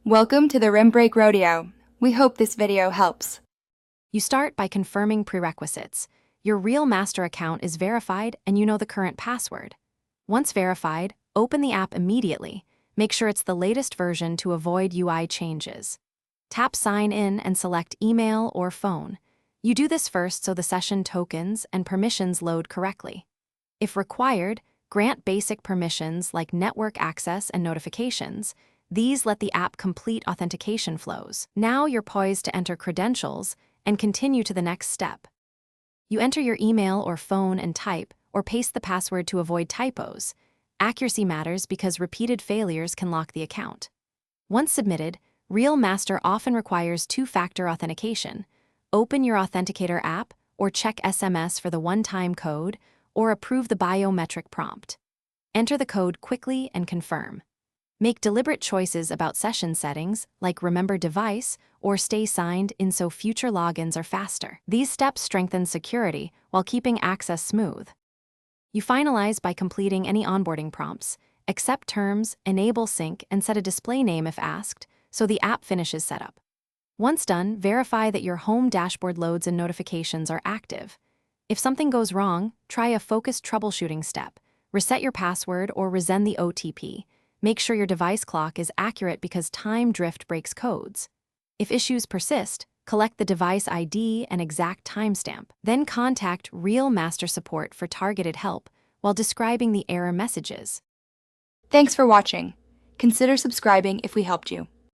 Welcome to the Rim Break Rodeo. We hope this video helps. You start by confirming prerequisites. Your real master account is verified and you know the current password. Once verified, open the app immediately. Make sure it's the latest version to avoid UI changes. Tap Sign In and select email or phone. You do this first so the session tokens and permissions load correctly. If required, grant basic permissions like network access and notifications. These let the app complete authentication flows. Now you're poised to enter credentials and continue to the next step. You enter your email or phone and type, or paste the password to avoid typos. Accuracy matters because repeated failures can lock the account. Once submitted, Real Master often requires two-factor authentication. Open your Authenticator app, or check SMS for the one-time code, or approve the biometric prompt. Enter the code quickly and confirm. Make deliberate choices about session settings, like remember device or stay signed in so future logins are faster. These steps strengthen security while keeping access smooth. You finalize by completing any onboarding prompts, accept terms, enable sync, and set a display name if asked, so the app finishes setup. Once done, verify that your home dashboard loads and notifications are active. If something goes wrong, try a focused troubleshooting step. Reset your password or resend the OTP. Make sure your device clock is accurate because time drift breaks codes. If issues persist, collect the device ID and exact timestamp. Then contact Real Master Support for targeted help while describing the error messages. Thanks for watching. Consider subscribing if we helped you.